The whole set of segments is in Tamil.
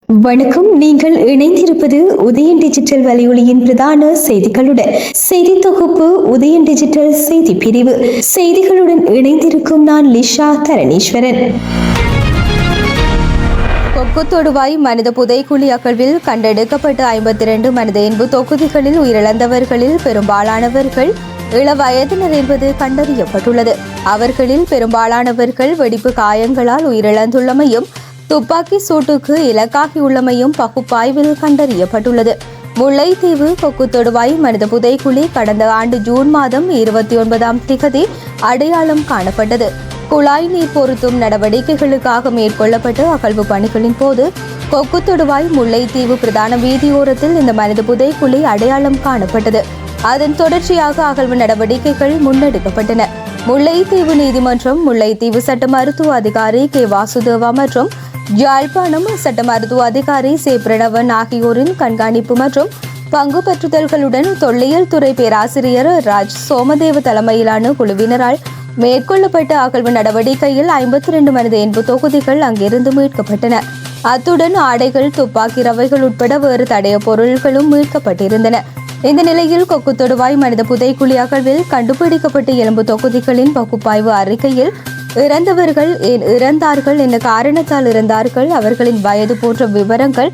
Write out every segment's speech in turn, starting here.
வணக்கம். நீங்கள் இணைந்திருப்பது உதயன் டிஜிட்டல் வலையொலியின் பிரதான செய்திகளுடன். செய்தி தொகுப்பு உதயன் டிஜிட்டல் செய்தி பிரிவு செய்திகளுடன் இணைந்திருக்கும் நான் லிஷா தரணீஸ்வரன். கொக்கு தொடுவாய் மனித புதைக்குழி அகழ்வில் கண்டெடுக்கப்பட்ட 52 மனித எண்பு தொகுதிகளில் உயிரிழந்தவர்களில் பெரும்பாலானவர்கள் இளவயதினர் என்பது கண்டறியப்பட்டுள்ளது. அவர்களில் பெரும்பாலானவர்கள் வெடிப்பு காயங்களால் உயிரிழந்துள்ளமையும் துப்பாக்கி சூட்டுக்கு இலக்காகியுள்ளமையும் பகுப்பாய்வில் கண்டறியப்பட்டுள்ளது. முல்லைத்தீவு கொக்கு தொடுவாய் மனித புதைக்குழி கடந்த ஆண்டு ஜூன் மாதம் 29ஆம் திகதி அடையாளம் காணப்பட்டது. குழாய் நீர் பொருத்தும் நடவடிக்கைகளுக்காக மேற்கொள்ளப்பட்ட அகழ்வு பணிகளின் போது கொக்கு தொடுவாய் முல்லைத்தீவு பிரதான வீதியோரத்தில் இந்த மனித புதைக்குழி அடையாளம் காணப்பட்டது. அதன் தொடர்ச்சியாக அகழ்வு நடவடிக்கைகள் முன்னெடுக்கப்பட்டன. முல்லைத்தீவு நீதிமன்றம், முல்லைத்தீவு சட்ட மருத்துவ அதிகாரி கே வாசுதேவா மற்றும் யாழ்ப்பாணம் சட்ட மருத்துவ அதிகாரி சே பிரணவன் ஆகியோரின் கண்காணிப்பு மற்றும் பங்கு பெற்றுதல்களுடன் தொல்லியல் துறை பேராசிரியர் ராஜ் சோமதேவ தலைமையிலான குழுவினரால் மேற்கொள்ளப்பட்ட அகழ்வு நடவடிக்கையில் 52 மனித எண்பு தொகுதிகள் அங்கிருந்து மீட்கப்பட்டன. அத்துடன் ஆடைகள், துப்பாக்கி ரவைகள் உட்பட வேறு தடய பொருட்களும் மீட்கப்பட்டிருந்தன. இந்த நிலையில் கொக்கு தொடுவாய் மனித புதைக்குழி அகழ்வில் கண்டுபிடிக்கப்பட்ட எலும்பு தொகுதிகளின் பகுப்பாய்வு அறிக்கையில் இறந்தவர்கள் ஏன் இறந்தார்கள், என்ன காரணத்தால் இறந்தார்கள், அவர்களின் வயது போன்ற விவரங்கள்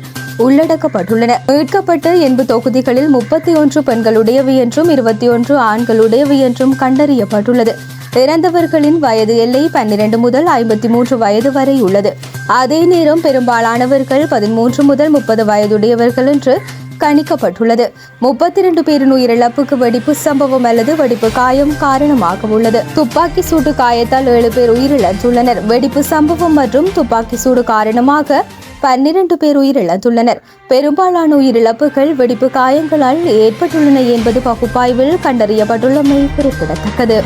உள்ளடக்கப்பட்டுள்ளன. மீட்கப்பட்ட எண்பு தொகுதிகளில் 31 பெண்களுடையவை என்றும் 21 ஆண்களுடையவை என்றும் கண்டறியப்பட்டுள்ளது. இறந்தவர்களின் வயது எல்லை 12 முதல் 53 வயது வரை உள்ளது. அதே நேரம் பெரும்பாலானவர்கள் 13 முதல் 30 வயதுடையவர்கள் என்று கணிக்கப்பட்டுள்ளது. 32 பேரின் உயிரிழப்புக்கு வெடிப்பு சம்பவம் அல்லது வெடிப்பு காயம் காரணமாக உள்ளது. துப்பாக்கி சூடு காயத்தால் 7 பேர் உயிரிழந்துள்ளனர். வெடிப்பு சம்பவம் மற்றும் துப்பாக்கி சூடு காரணமாக 12 பேர் உயிரிழந்துள்ளனர். பெரும்பாலான உயிரிழப்புகள் வெடிப்பு காயங்களால் ஏற்பட்டுள்ளன என்பது பகுப்பாய்வில் கண்டறியப்பட்டுள்ளமை குறிப்பிடத்தக்கது.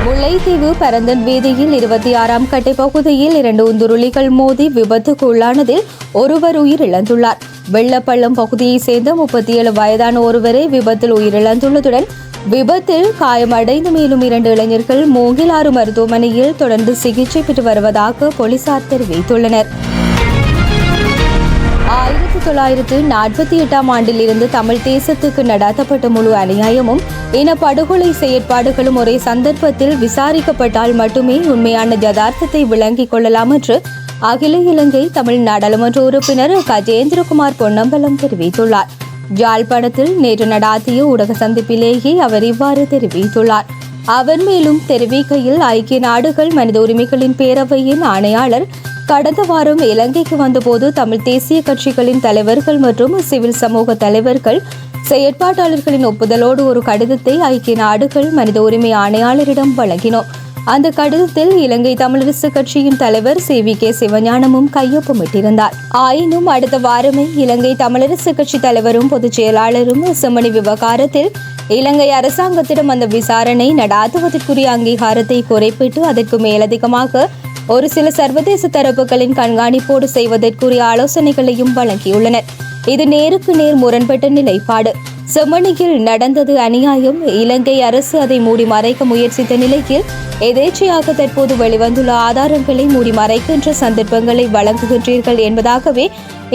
முல்லைத்தீவு பரந்தன் வீதியில் 26ஆம் கட்டை பகுதியில் 2 உந்துருளிகள் மோதி விபத்துக்கு உள்ளானதில் ஒருவர் உயிரிழந்துள்ளார். வெள்ளப்பள்ளம் பகுதியைச் சேர்ந்த 37 வயதான ஒருவரை விபத்தில் உயிரிழந்துள்ளதுடன் விபத்தில் காயமடைந்த மேலும் 2 இளைஞர்கள் மூங்கிலாறு மருத்துவமனையில் தொடர்ந்து சிகிச்சை பெற்று வருவதாக போலீசார் தெரிவித்துள்ளனர். 1948ஆம் ஆண்டில் இருந்து தமிழ் தேசத்துக்கு நடாத்தப்பட்ட முழு அநியாயமும் இனப்படுகொலை செயற்பாடுகளும் ஒரே சந்தர்ப்பத்தில் விசாரிக்கப்பட்டால் மட்டுமே உண்மையான யதார்த்தத்தை விளங்கிக் கொள்ளலாம் என்று அகில இலங்கை தமிழ் நாடாளுமன்ற உறுப்பினர் கஜேந்திரகுமார் பொன்னம்பலம் தெரிவித்துள்ளார். யாழ்ப்பாணத்தில் நேற்று நடாத்திய ஊடக சந்திப்பிலேயே அவர் இவ்வாறு தெரிவித்துள்ளார். அவர் மேலும் தெரிவிக்கையில், ஐக்கிய நாடுகள் மனித உரிமைகளின் பேரவையின் ஆணையாளர் கடந்த வாரம் இலங்கைக்கு வந்தபோது தமிழ் தேசிய கட்சிகளின் தலைவர்கள் மற்றும் சிவில் சமூக தலைவர்கள் செயற்பாட்டாளர்களின் ஒப்புதலோடு ஒரு கடிதத்தை ஐக்கிய நாடுகள் மனித உரிமை ஆணையாளரிடம் வழங்கினோம். அந்த கடிதத்தில் இலங்கை தமிழரசு கட்சியின் தலைவர் CVK சிவஞானமும் கையொப்பமிட்டிருந்தார். ஆயினும் அடுத்த வாரமே இலங்கை தமிழரசு கட்சி தலைவரும் பொதுச் செயலாளரும் செம்மணி விவகாரத்தில் இலங்கை அரசாங்கத்திடம் அந்த விசாரணை நடாத்துவதற்குரிய அங்கீகாரத்தை குறைப்பிட்டு அதற்கு மேலதிகமாக ஒரு சில சர்வதேச தரப்புகளின் கண்காணிப்போடு செய்வதற்குரிய ஆலோசனைகளையும் வழங்கியுள்ளனர். இது நேருக்கு நேர் முரண்பட்ட நிலைப்பாடு. செம்மணியில் நடந்தது அநியாயம். இலங்கை அரசு அதை மூடி மறைக்க முயற்சித்த நிலையில் எதேச்சையாக தற்போது வெளிவந்துள்ள ஆதாரங்களை மூடி மறைக்கின்ற சந்தர்ப்பங்களை வழங்குகின்றீர்கள் என்பதாகவே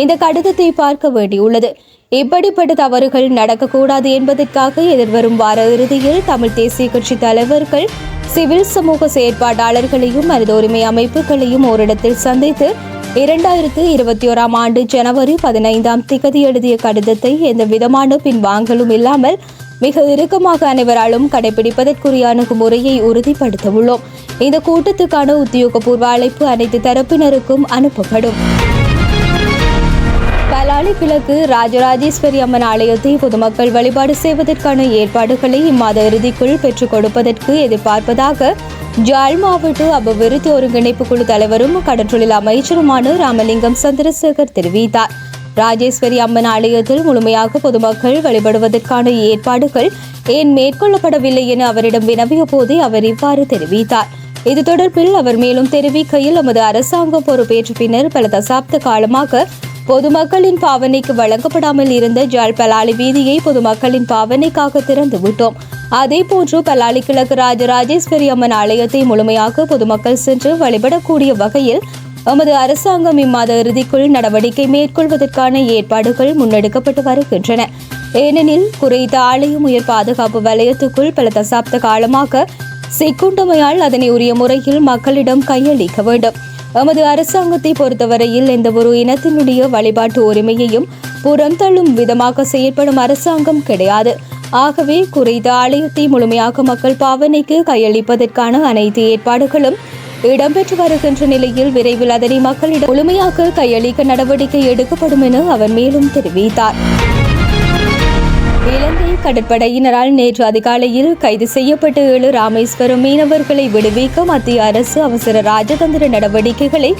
இந்த கடிதத்தை பார்க்க வேண்டியுள்ளது. இப்படிப்பட்ட தவறுகள் நடக்கக்கூடாது என்பதற்காக எதிர்வரும் வார இறுதியில் தமிழ் தேசிய கட்சி தலைவர்கள், சிவில் சமூக செயற்பாட்டாளர்களையும் மனித உரிமை அமைப்புகளையும் ஓரிடத்தில் சந்தித்து 2021ஆம் ஆண்டு ஜனவரி 15ஆம் திகதி எழுதிய கடிதத்தை எந்த விதமான பின்வாங்கலும் இல்லாமல் மிக இறுக்கமாக அனைவராலும் கடைபிடிப்பதற்குரிய அணுகுமுறையை உறுதிப்படுத்த உள்ளோம். இந்த கூட்டத்துக்கான உத்தியோகபூர்வ அழைப்பு அனைத்து தரப்பினருக்கும் அனுப்பப்படும். பலாலி கிழக்கு ராஜராஜேஸ்வரி அம்மன் ஆலயத்தை பொதுமக்கள் வழிபாடு செய்வதற்கான ஏற்பாடுகளை இம்மாத இறுதிக்குள் பெற்றுக் கொடுப்பதற்கு எதிர்பார்ப்பதாக ஜாழ் மாவட்ட அபிவிருத்தி ஒருங்கிணைப்பு குழு தலைவரும் கடற்றொழில் அமைச்சருமான ராமலிங்கம் சந்திரசேகர் தெரிவித்தார். ராஜேஸ்வரி அம்மன் ஆலயத்தில் முழுமையாக பொதுமக்கள் வழிபடுவதற்கான ஏற்பாடுகள் ஏன் மேற்கொள்ளப்படவில்லை என அவரிடம் வினவிய போதே அவர் இவ்வாறு தெரிவித்தார். இது தொடர்பில் அவர் மேலும் தெரிவிக்கையில், நமது அரசாங்கம் பொறுப்பேற்ற பின்னர் பல தசாப்த காலமாக பொதுமக்களின் பாவனைக்கு வழங்கப்படாமல் இருந்த ஜாழ் பலாலி வீதியை பொதுமக்களின் பாவனைக்காக திறந்து விட்டோம். அதேபோன்று பலாலி கிழக்கு ராஜராஜேஸ்வரி அம்மன் ஆலயத்தை முழுமையாக பொதுமக்கள் சென்று வழிபடக்கூடிய வகையில் எமது அரசாங்கம் இம்மாத இறுதிக்குள் நடவடிக்கை மேற்கொள்வதற்கான ஏற்பாடுகள் முன்னெடுக்கப்பட்டு வருகின்றன. ஏனெனில் குறித்த ஆலயம் உயர் பாதுகாப்பு வலயத்துக்குள் பல தசாப்த காலமாக சிக்குண்டமையால் அதனை உரிய முறையில் மக்களிடம் கையளிக்க வேண்டும். எமது அரசாங்கத்தை பொறுத்தவரையில் எந்தவொரு இனத்தினுடைய வழிபாட்டு உரிமையையும் புறம் தள்ளும் விதமாக செயற்படும் அரசாங்கம் கிடையாது. ஆகவே குறித்த ஆலயத்தை முழுமையாக மக்கள் பாவனைக்கு கையளிப்பதற்கான அனைத்து ஏற்பாடுகளும் இடம்பெற்று வருகின்ற நிலையில் விரைவில் அதனை மக்களிடம் முழுமையாக கையளிக்க நடவடிக்கை எடுக்கப்படும் என அவர் மேலும் தெரிவித்தார். இலங்கை கடற்படையினரால் நேற்று அதிகாலையில் கைது செய்யப்பட்ட 7 ராமேஸ்வரம் மீனவர்களை விடுவிக்க மத்திய அரசு அவசர ராஜதந்திர நடவடிக்கைகளை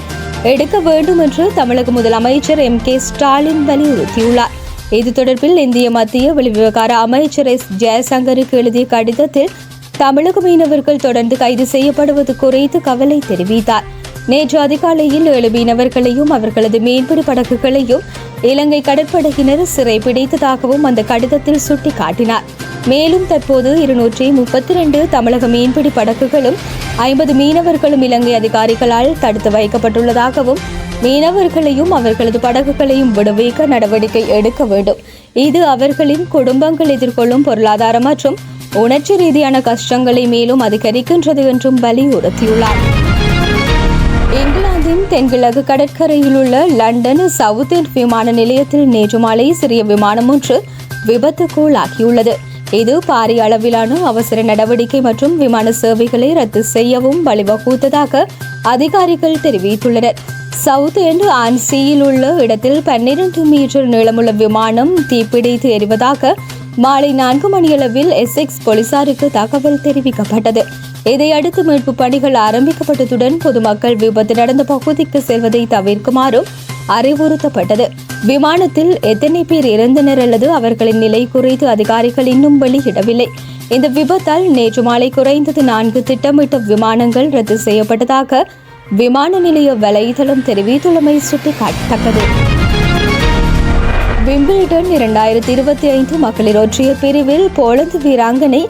எடுக்க வேண்டும் என்று தமிழக முதலமைச்சர் M.K. ஸ்டாலின் வலியுறுத்தியுள்ளார். இது தொடர்பில் இந்திய மத்திய வெளிவிவகார அமைச்சர் S. ஜெயசங்கருக்கு எழுதிய கடிதத்தில் தமிழக மீனவர்கள் தொடர்ந்து கைது செய்யப்படுவது குறித்து கவலை தெரிவித்தார். நேற்று அதிகாலையில் 7 மீனவர்களையும் அவர்களது மீன்பிடி படகுகளையும் இலங்கை கடற்படையினர் சிறைப்பிடித்ததாகவும் அந்த கடிதத்தில் சுட்டிக்காட்டினார். மேலும் தற்போது 232 தமிழக மீன்பிடி படகுகளும் 50 மீனவர்களும் இலங்கை அதிகாரிகளால் தடுத்து வைக்கப்பட்டுள்ளதாகவும் மீனவர்களையும் அவர்களது படகுகளையும் விடுவிக்க நடவடிக்கை எடுக்க வேண்டும். இது அவர்களின் குடும்பங்கள் எதிர்கொள்ளும் பொருளாதார மற்றும் உணர்ச்சி ரீதியான கஷ்டங்களை மேலும் அதிகரிக்கின்றது என்றும் வலியுறுத்தியுள்ளார். இங்கிலாந்தின் தென்கிழக்கு கடற்கரையில் உள்ள லண்டன் சவுத் எண்ட் விமான நிலையத்தில் நேற்று மாலை சிறிய விமானம் ஒன்று விபத்துக்குள்ளாகியுள்ளது. இது பாரிய அளவிலான அவசர நடவடிக்கை மற்றும் விமான சேவைகளை ரத்து செய்யவும் வழிவகுத்ததாக அதிகாரிகள் தெரிவித்துள்ளனர். சவுத் எண்ட் ஆன்சியில் உள்ள இடத்தில் 12 மீட்டர் நீளமுள்ள விமானம் தீப்பிடித்து எரிவதாக மாலை 4 மணியளவில் எசெக்ஸ் போலீசாருக்கு தகவல் தெரிவிக்கப்பட்டது. இதையடுத்து மீட்பு பணிகள் ஆரம்பிக்கப்பட்டதுடன் பொதுமக்கள் விபத்து நடந்த பகுதிக்கு செல்வதை தவிர்க்குமாறும் அறிவுறுத்தப்பட்டது. விமானத்தில் எத்தனை பேர் இறந்தனர் அல்லது அவர்களின் நிலை குறித்து அதிகாரிகள் இன்னும் வெளியிடவில்லை. இந்த விபத்தால் நேற்று மாலை குறைந்தது 4 திட்டமிட்ட விமானங்கள் ரத்து செய்யப்பட்டதாக விமான நிலைய வலைதளம் தெரிவித்துள்ளமை சுட்டிக்காட்டத்தக்கது. விம்பிள்டன் 2025 மகளிர் ஒற்றையர் பிரிவில் போலந்து வீராங்கனை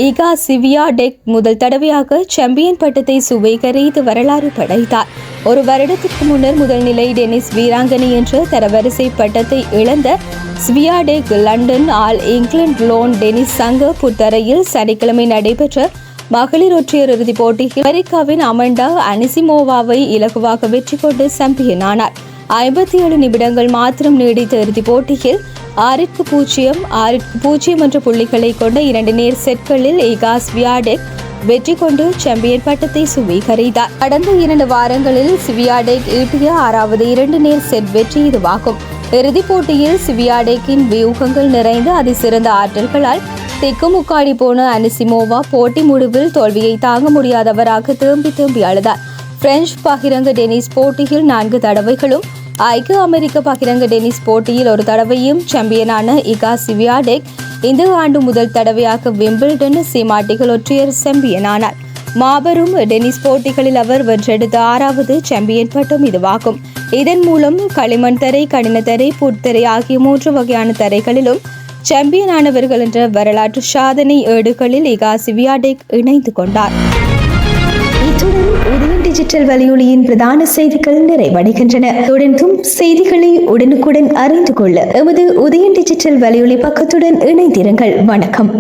ஈகா ஸ்வியாடெக் முதல் தடவையாக சாம்பியன் பட்டத்தை சுவீகரித்து வரலாறு படைத்தார். ஒரு வருடத்திற்கு முன்னர் முதல் நிலை டென்னிஸ் வீராங்கனை என்ற தரவரிசை பட்டத்தை இழந்த Swiatek London all England loan tennis சங்க புத்தரையில் சனிக்கிழமை நடைபெற்ற மகளிர் ஒற்றையர் இறுதிப் போட்டியில் அமெரிக்காவின் அமண்டா அனிசிமோவாவை இலகுவாக வெற்றி கொண்டு சாம்பியன் ஆனார். 57 நிமிடங்கள் மாத்திரம் நீடித்த இறுதிப் போட்டியில் 6-0 என்ற புள்ளிகளை கொண்ட 2 நேர் செட்களில் ஈகா ஸ்வியாடெக் வெற்றி கொண்டு சாம்பியன் பட்டத்தை சுவீகரித்தார். கடந்த 2 வாரங்களில் ஸ்வியாடெக் ஈட்டிய 6வது 2 நேர் செட் வெற்றி இதுவாகும். இறுதிப் போட்டியில் ஸ்வியாடெக்கின் வியூகங்கள் நிறைந்த அதிசிறந்த ஆற்றல்களால் திக்குமுக்காடி போன அனிசிமோவா போட்டி முடிவில் தோல்வியை தாங்க முடியாதவராக திரும்பி அழுதார். பிரெஞ்சு பகிரங்க டென்னிஸ் போட்டியில் 4 தடவைகளும் ஐக்கிய அமெரிக்க பகிரங்க டென்னிஸ் போட்டியில் 1 தடவையும் சாம்பியனான ஈகா ஸ்வியாடெக் இந்த ஆண்டு முதல் தடவையாக விம்பிள்டன் சீமாட்டிகள் ஒற்றையர் சாம்பியனானார். மாபெரும் டென்னிஸ் போட்டிகளில் அவர் வென்றெடுத்த 6வது சாம்பியன் பட்டம் இதுவாகும். இதன் மூலம் களிமண் தரை, கடின தரை, புட்தரை ஆகிய 3 வகையான தரைகளிலும் சாம்பியனானவர்கள் என்ற வரலாற்று சாதனை ஏடுகளில் ஈகா ஸ்வியாடெக் இணைந்து கொண்டார். இத்துடன் உதயம் டிஜிட்டல் வலையொலியின் பிரதான செய்திகள் நிறைவடைகின்றன. தொடர்ந்தும் செய்திகளை உடனுக்குடன் அறிந்து கொள்ள எமது உதயம் டிஜிட்டல் வலையொலி பக்கத்துடன் இணைந்திருங்கள். வணக்கம்.